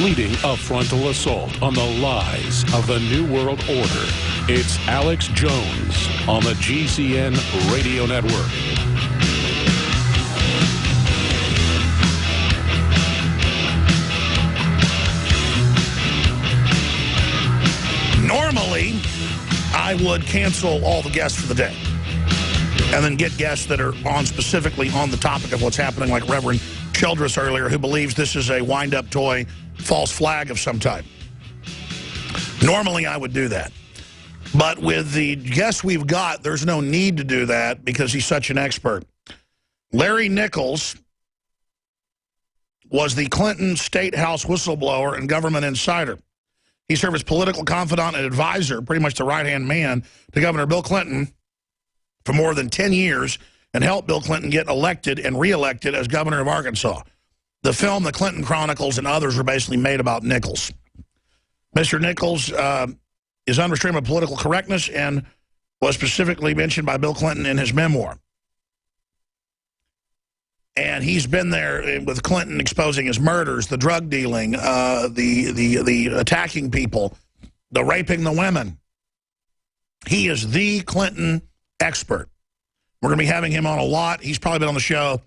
leading a frontal assault on the lies of the New World Order. It's Alex Jones on the GCN Radio Network. Normally, I would cancel all the guests for the day and then get guests that are on specifically on the topic of what's happening, like Reverend Childress earlier, who believes this is a wind-up toy false flag of some type. Normally, I would do that. But with the guests we've got, there's no need to do that because he's such an expert. Larry Nichols was the Clinton State House whistleblower and government insider. He served as political confidant and advisor, pretty much the right-hand man, to Governor Bill Clinton for more than 10 years and helped Bill Clinton get elected and reelected as governor of Arkansas. The film, The Clinton Chronicles, and others were basically made about Nichols. Mr. Nichols is unrestrained by political correctness and was specifically mentioned by Bill Clinton in his memoir. And he's been there with Clinton exposing his murders, the drug dealing, the attacking people, the raping the women. He is the Clinton expert. We're going to be having him on a lot. He's probably been on the show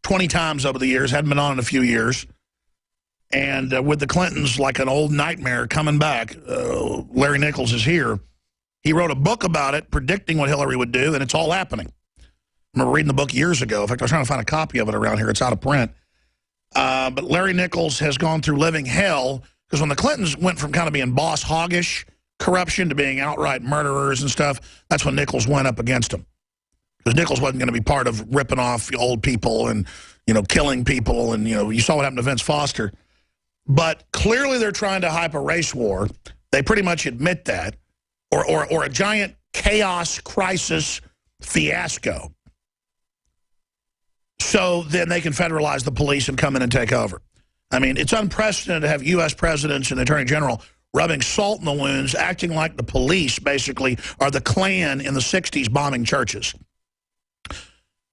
20 times over the years, hadn't been on in a few years. And with the Clintons, like an old nightmare coming back, Larry Nichols is here. He wrote a book about it, predicting what Hillary would do, and it's all happening. I remember reading the book years ago. In fact, I was trying to find a copy of it around here. It's out of print. But Larry Nichols has gone through living hell, because when the Clintons went from kind of being boss hoggish corruption to being outright murderers and stuff, that's when Nichols went up against them. Because Nichols wasn't going to be part of ripping off old people and, killing people. And, you saw what happened to Vince Foster. But clearly they're trying to hype a race war. They pretty much admit that. Or a giant chaos, crisis, fiasco. So then they can federalize the police and come in and take over. I mean, it's unprecedented to have U.S. presidents and the Attorney General rubbing salt in the wounds, acting like the police, basically, are the Klan in the 60s bombing churches.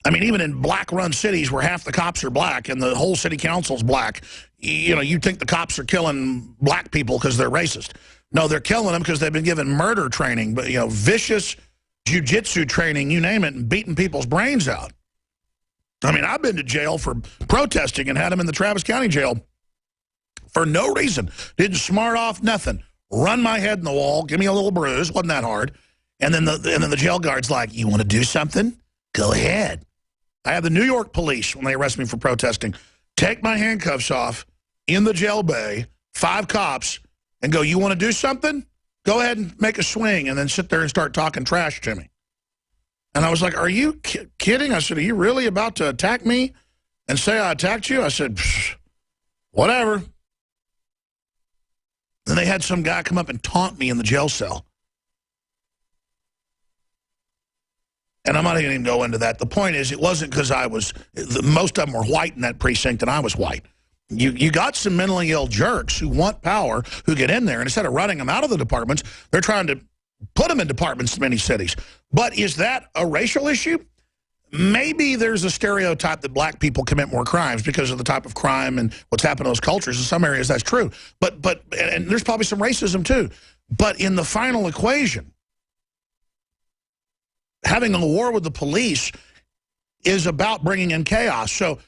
I mean, even in black-run cities where half the cops are black and the whole city council's black, you'd think the cops are killing black people because they're racist. No, they're killing them because they've been given murder training, but vicious jiu-jitsu training, you name it, and beating people's brains out. I mean, I've been to jail for protesting and had them in the Travis County jail for no reason. Didn't smart off, nothing. Run my head in the wall, give me a little bruise, wasn't that hard. And then the jail guard's like, you want to do something? Go ahead. I had the New York police, when they arrested me for protesting, take my handcuffs off in the jail bay, 5 cops, and go, you want to do something? Go ahead and make a swing, and then sit there and start talking trash to me. And I was like, are you kidding? I said, are you really about to attack me and say I attacked you? I said, whatever. Then they had some guy come up and taunt me in the jail cell. And I'm not even going to go into that. The point is, it wasn't because most of them were white in that precinct and I was white. You got some mentally ill jerks who want power, who get in there, and instead of running them out of the departments, they're trying to put them in departments in many cities. But is that a racial issue? Maybe there's a stereotype that black people commit more crimes because of the type of crime and what's happened in those cultures. In some areas, that's true. And there's probably some racism, too. But in the final equation, having a war with the police is about bringing in chaos. So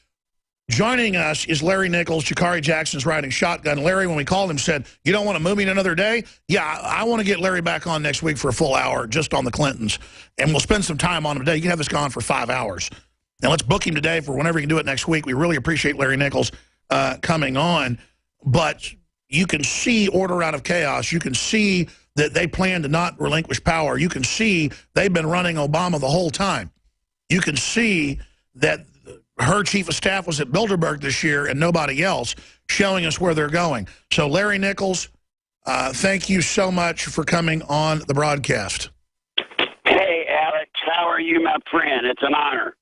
joining us is Larry Nichols. Sha'Carri Jackson's riding shotgun. Larry, when we called him, said, you don't want to move me another day? Yeah, I want to get Larry back on next week for a full hour just on the Clintons. And we'll spend some time on him today. You can have this gone for 5 hours. And let's book him today for whenever you can do it next week. We really appreciate Larry Nichols coming on. But you can see order out of chaos. You can see that they plan to not relinquish power. You can see they've been running Obama the whole time. You can see that her chief of staff was at Bilderberg this year and nobody else, showing us where they're going. So Larry Nichols, thank you so much for coming on the broadcast. Hey, Alex, how are you, my friend? It's an honor.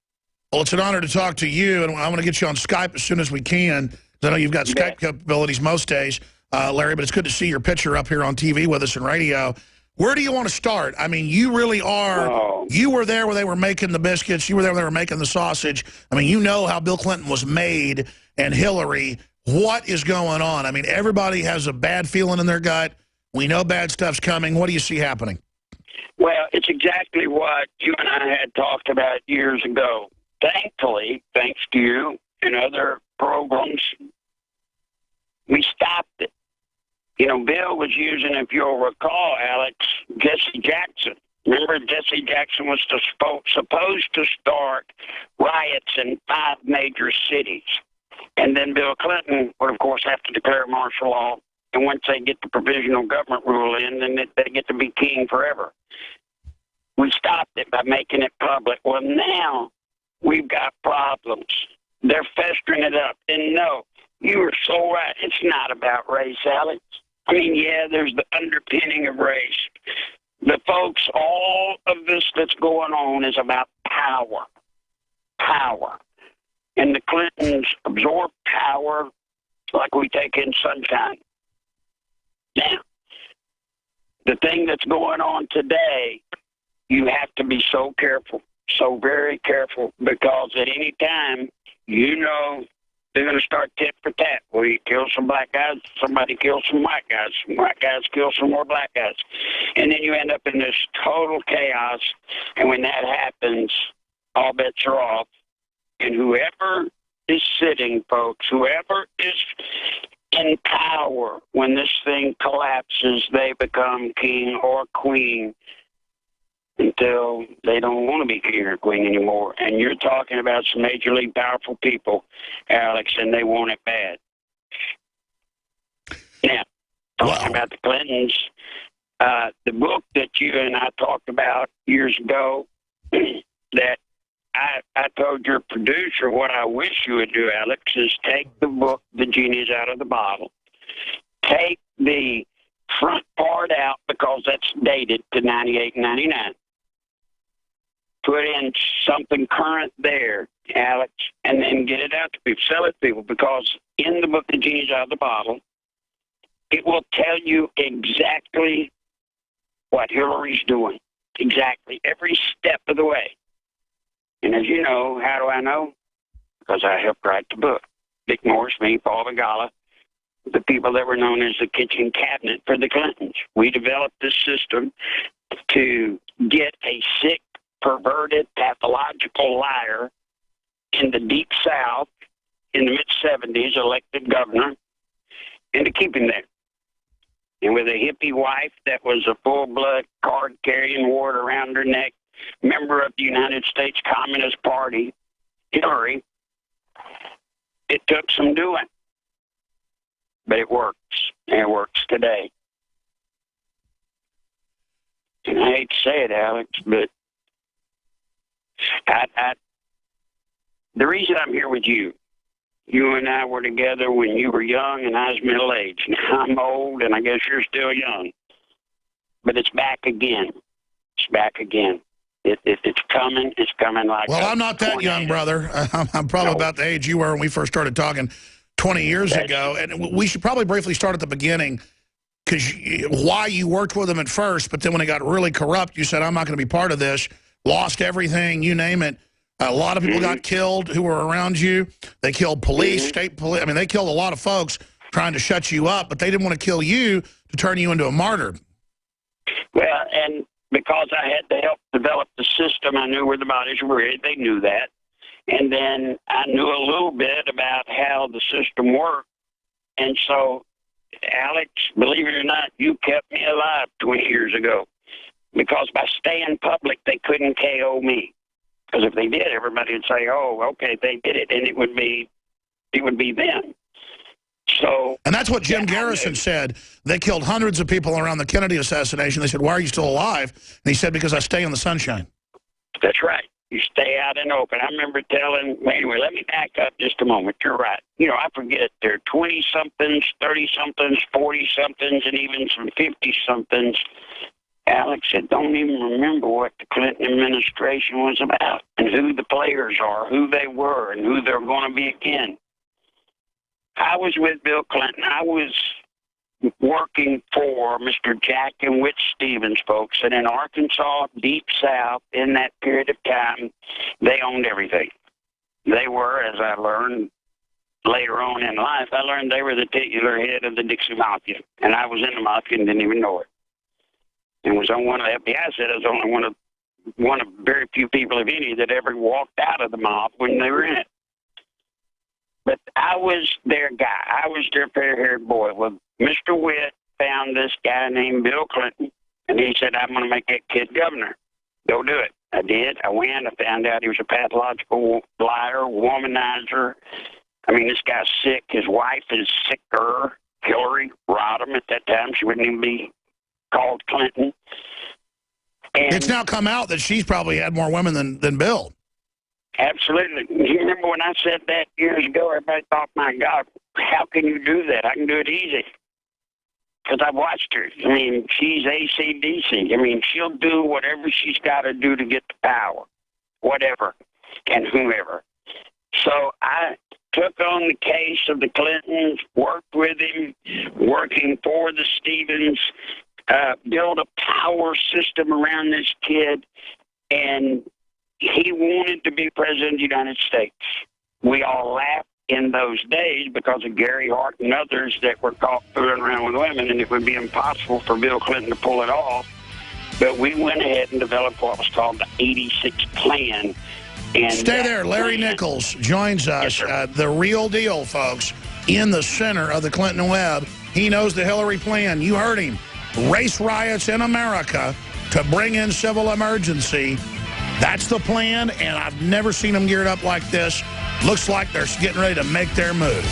Well, it's an honor to talk to you, and I want to get you on Skype as soon as we can, because I know you've got Skype capabilities most days, Larry, but it's good to see your picture up here on TV with us and radio. Where do you want to start? I mean, you really are, you were there where they were making the biscuits, you were there where they were making the sausage. I mean, you know how Bill Clinton was made and Hillary. What is going on? I mean, everybody has a bad feeling in their gut. We know bad stuff's coming. What do you see happening? Well, it's exactly what you and I had talked about years ago. Thankfully, thanks to you and other programs, we stopped it. You know, Bill was using, if you'll recall, Alex, Jesse Jackson. Remember, Jesse Jackson was supposed to start riots in 5 major cities. And then Bill Clinton would, of course, have to declare martial law. And once they get the provisional government rule in, then they get to be king forever. We stopped it by making it public. Well, now we've got problems. They're festering it up. And no, you are so right. It's not about race, Alex. I mean, yeah, there's the underpinning of race. But, folks, all of this that's going on is about power. Power. And the Clintons absorb power like we take in sunshine. Now, the thing that's going on today, you have to be so careful, so very careful, because at any time, you know, they're going to start tit for tat. Well, you kill some black guys, somebody kills some white guys kill some more black guys. And then you end up in this total chaos. And when that happens, all bets are off. And whoever is sitting, folks, whoever is in power, when this thing collapses, they become king or queen until they don't want to be king or queen anymore. And you're talking about some majorly powerful people, Alex, and they want it bad. Now, talking about the Clintons, the book that you and I talked about years ago, that I told your producer what I wish you would do, Alex, is take the book, The Genie's Out of the Bottle, take the front part out because that's dated to 98 and 99. Put in something current there, Alex, and then get it out to people, sell it to people, because in the book, The Genie's Out of the Bottle, it will tell you exactly what Hillary's doing, exactly, every step of the way. And as you know, how do I know? Because I helped write the book. Dick Morris, me, Paul Vigala, the people that were known as the kitchen cabinet for the Clintons. We developed this system to get a sick, perverted, pathological liar in the Deep South in the mid-'70s, elected governor, and to keep him there. And with a hippie wife that was a full-blood card-carrying, wore it around her neck, member of the United States Communist Party, Hillary, it took some doing. But it works, and it works today. And I hate to say it, Alex, but the reason I'm here with you, you and I were together when you were young and I was middle-aged. Now I'm old, and I guess you're still young. But it's back again. It's back again. It's coming. It's coming like... Well, I'm not that young, brother. I'm probably about the age you were when we first started talking 20 years ago. And we should probably briefly start at the beginning, because why you worked with them at first, but then when it got really corrupt, you said, I'm not going to be part of this. Lost everything, you name it. A lot of people got killed who were around you. They killed police, state police. I mean, they killed a lot of folks trying to shut you up, but they didn't want to kill you to turn you into a martyr. Well, and because I had to help develop the system, I knew where the bodies were hid. They knew that. And then I knew a little bit about how the system worked. And so, Alex, believe it or not, you kept me alive 20 years ago. Because by staying public, they couldn't KO me. Because if they did, everybody would say, oh, okay, they did it, and it would be them. So, and that's what Jim Garrison said. They killed hundreds of people around the Kennedy assassination. They said, why are you still alive? And he said, because I stay in the sunshine. That's right. You stay out in the open. I remember telling, anyway, let me back up just a moment. You're right. You know, I forget, there are 20-somethings, 30-somethings, 40-somethings, and even some 50-somethings, Alex, that don't even remember what the Clinton administration was about and who the players are, who they were, and who they're going to be again. I was with Bill Clinton. I was working for Mr. Jack and Whit Stevens, folks, and in Arkansas, Deep South, in that period of time, they owned everything. They were, as I learned later on in life, I learned they were the titular head of the Dixie Mafia. And I was in the Mafia and didn't even know it. And was on one of the FBI said I was only one of very few people, if any, that ever walked out of the mob when they were in it. But I was their guy. I was their fair-haired boy. Well, Mr. Witt found this guy named Bill Clinton, and he said, I'm going to make that kid governor. Go do it. I did. I went. I found out he was a pathological liar, womanizer. I mean, this guy's sick. His wife is sicker. Hillary Rodham at that time. She wouldn't even be called Clinton. And it's now come out that she's probably had more women than Bill. Absolutely. You remember when I said that years ago, everybody thought, my God, how can you do that? I can do it easy. Because I've watched her. I mean, she's AC/DC. I mean, she'll do whatever she's got to do to get the power, whatever, and whoever. So I took on the case of the Clintons, worked with him, working for the Stevens, built a power system around this kid, and he wanted to be president of the United States. We all laughed in those days because of Gary Hart and others that were caught fooling around with women, and it would be impossible for Bill Clinton to pull it off. But we went ahead and developed what was called the 86 Plan. And stay there. Larry Nichols joins us. Yes, the real deal, folks, in the center of the Clinton web. He knows the Hillary plan. You heard him. Race riots in America to bring in civil emergency. That's the plan, and I've never seen them geared up like this. Looks like they're getting ready to make their move.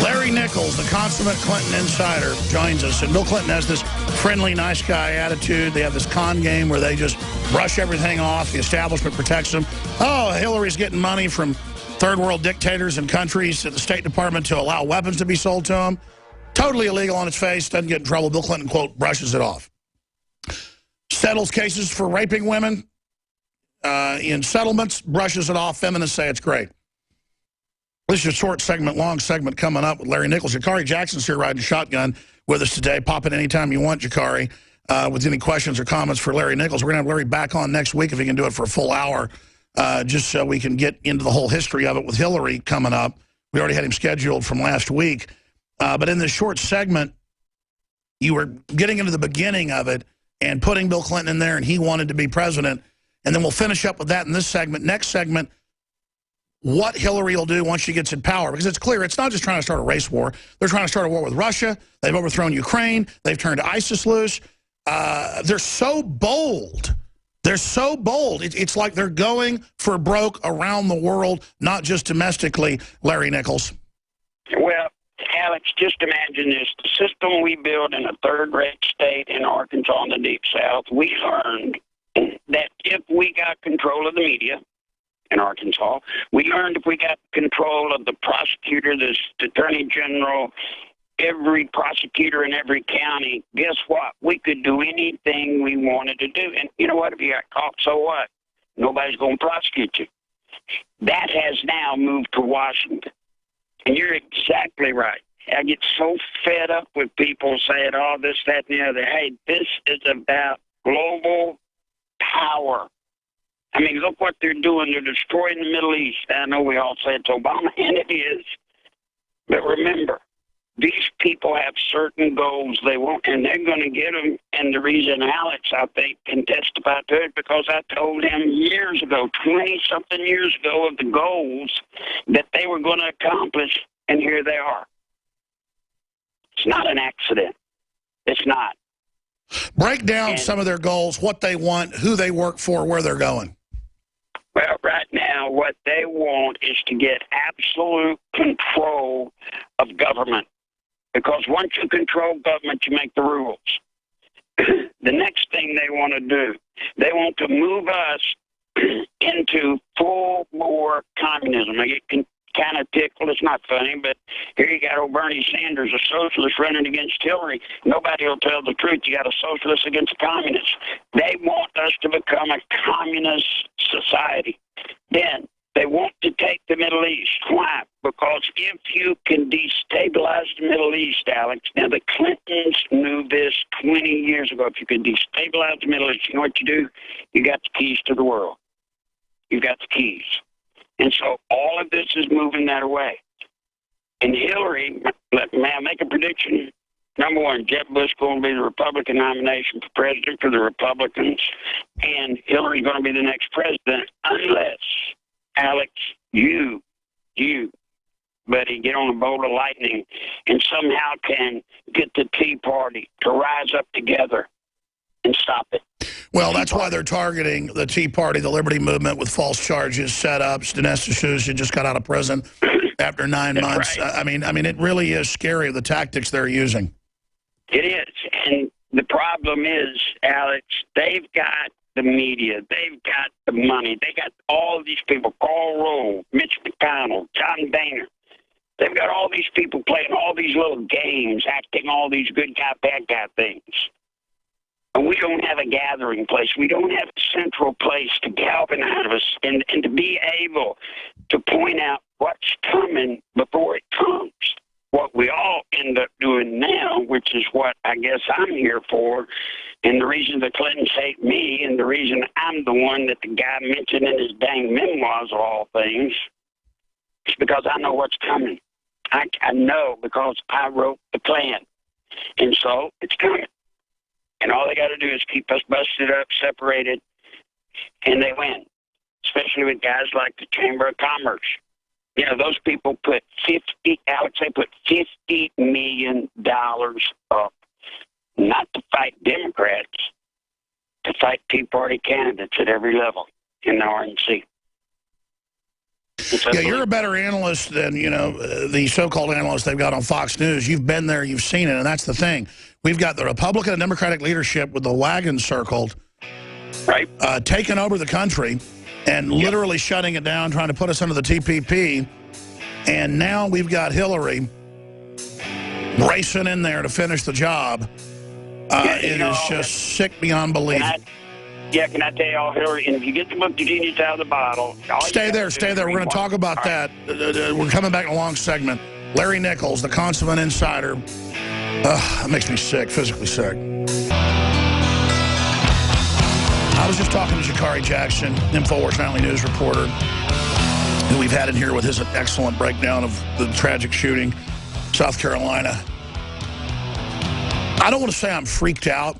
Larry Nichols, the consummate Clinton insider, joins us. And Bill Clinton has this friendly, nice guy attitude. They have this con game where they just brush everything off. The establishment protects them. Oh, Hillary's getting money from third world dictators and countries at the State Department to allow weapons to be sold to them. Totally illegal on its face, doesn't get in trouble. Bill Clinton, quote, brushes it off. Settles cases for raping women in settlements, brushes it off. Feminists say it's great. This is a short segment, long segment coming up with Larry Nichols. Jakari Jackson's here riding shotgun with us today. Pop in anytime you want, Jakari, with any questions or comments for Larry Nichols. We're going to have Larry back on next week if he can do it for a full hour, just so we can get into the whole history of it with Hillary coming up. We already had him scheduled from last week. But in this short segment, you were getting into the beginning of it and putting Bill Clinton in there, and he wanted to be president. And then we'll finish up with that in this segment. Next segment, what Hillary will do once she gets in power. Because it's clear, it's not just trying to start a race war. They're trying to start a war with Russia. They've overthrown Ukraine. They've turned ISIS loose. They're so bold. They're so bold. It's like they're going for broke around the world, not just domestically, Larry Nichols. Well, Alex, just imagine this. The system we built in a third-rate state in Arkansas in the Deep South, we learned that if we got control of the media in Arkansas, we learned if we got control of the prosecutor, the attorney general, every prosecutor in every county, guess what? We could do anything we wanted to do. And you know what? If you got caught, so what? Nobody's going to prosecute you. That has now moved to Washington. And you're exactly right. I get so fed up with people saying, oh, this, that, and the other. Hey, this is about global power. I mean, look what they're doing. They're destroying the Middle East. I know we all say it's Obama, and it is. But remember, these people have certain goals they want, and they're going to get them. And the reason Alex, I think, can testify to it, because I told him years ago, 20-something years ago, of the goals that they were going to accomplish, and here they are. It's not an accident. It's not. Break down some of their goals, what they want, who they work for, where they're going. Well, right now, what they want is to get absolute control of government. Because once you control government, you make the rules. The next thing they want to do, they want to move us into full-bore communism. I get kind of tickled. It's not funny, but here you got old Bernie Sanders, a socialist, running against Hillary. Nobody will tell the truth. You got a socialist against a communist. They want us to become a communist society. Then They want to take the Middle East. Why? Because if you can destabilize the Middle East, Alex, now the Clintons knew this 20 years ago. If you can destabilize the Middle East, you know what you do? You got the keys to the world. You got the keys. And so all of this is moving that way. And Hillary, may I make a prediction? Number one, Jeb Bush going to be the Republican nomination for president for the Republicans, and Hillary's going to be the next president unless, Alex, you, buddy, get on a bolt of lightning and somehow can get the Tea Party to rise up together and stop it. Well, that's why they're targeting the Tea Party, the Liberty Movement, with false charges, setups. Dinesh D'Souza just got out of prison after 9 months. Right. I mean, it really is scary, the tactics they're using. It is. And the problem is, Alex, they've got the media. They've got the money. They got all these people, Karl Rove, Mitch McConnell, John Boehner. They've got all these people playing all these little games, acting all these good guy, bad guy things. And we don't have a gathering place. We don't have a central place to galvanize us and to be able to point out what's coming before it comes. What we all end up doing now, which is what I guess I'm here for, and the reason the Clintons hate me, and the reason I'm the one that the guy mentioned in his dang memoirs of all things, is because I know what's coming. I know because I wrote the plan. And so it's coming. And all they got to do is keep us busted up, separated, and they win, especially with guys like the Chamber of Commerce. You know, those people put $50 million up, not to fight Democrats, to fight Tea Party candidates at every level in the RNC. Yeah, you're a better analyst than, the so-called analysts they've got on Fox News. You've been there, you've seen it, and that's the thing. We've got the Republican and Democratic leadership with the wagon circled, right, taking over the country and literally shutting it down, trying to put us under the TPP. And now we've got Hillary racing in there to finish the job. It is just sick beyond belief. Can I tell you all, Hillary, and if you get the book, the genius out of the bottle. Stay there. We're going to talk about that. We're coming back in a long segment. Larry Nichols, the consummate insider. It makes me sick, physically sick. I was just talking to Jakari Jackson, Infowars Nightly News reporter, who we've had in here with his excellent breakdown of the tragic shooting, South Carolina. I don't want to say I'm freaked out.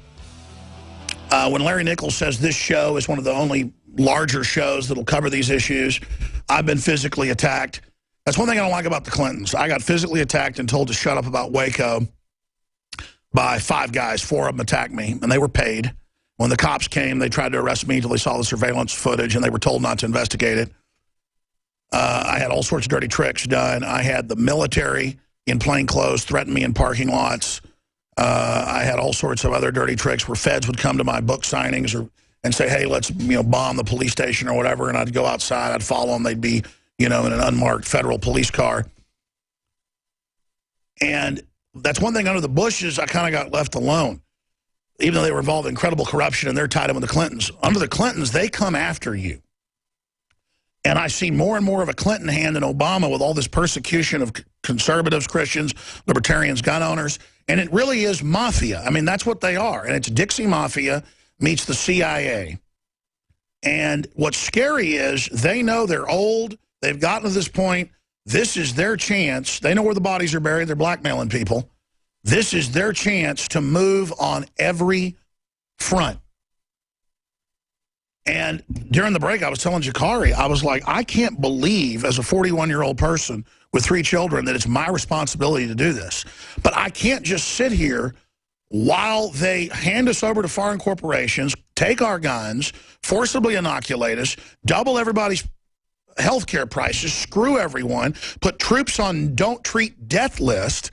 When Larry Nichols says this show is one of the only larger shows that'll cover these issues, I've been physically attacked. That's one thing I don't like about the Clintons. I got physically attacked and told to shut up about Waco by 5 guys. 4 of them attacked me, and they were paid. When the cops came, they tried to arrest me until they saw the surveillance footage, and they were told not to investigate it. I had all sorts of dirty tricks done. I had the military in plain clothes threaten me in parking lots. I had all sorts of other dirty tricks where feds would come to my book signings and say, hey, let's bomb the police station or whatever, and I'd go outside. I'd follow them. They'd be in an unmarked federal police car. And that's one thing under the Bushes, I kind of got left alone, even though they were involved in incredible corruption and they're tied in with the Clintons. Under the Clintons, they come after you. And I see more and more of a Clinton hand in Obama with all this persecution of conservatives, Christians, libertarians, gun owners. And it really is Mafia. I mean, that's what they are. And it's Dixie Mafia meets the CIA. And what's scary is they know they're old. They've gotten to this point. This is their chance. They know where the bodies are buried. They're blackmailing people. This is their chance to move on every front. And during the break, I was telling Jakari, I was like, I can't believe as a 41-year-old person with 3 children that it's my responsibility to do this. But I can't just sit here while they hand us over to foreign corporations, take our guns, forcibly inoculate us, double everybody's health care prices, screw everyone, put troops on don't treat death list,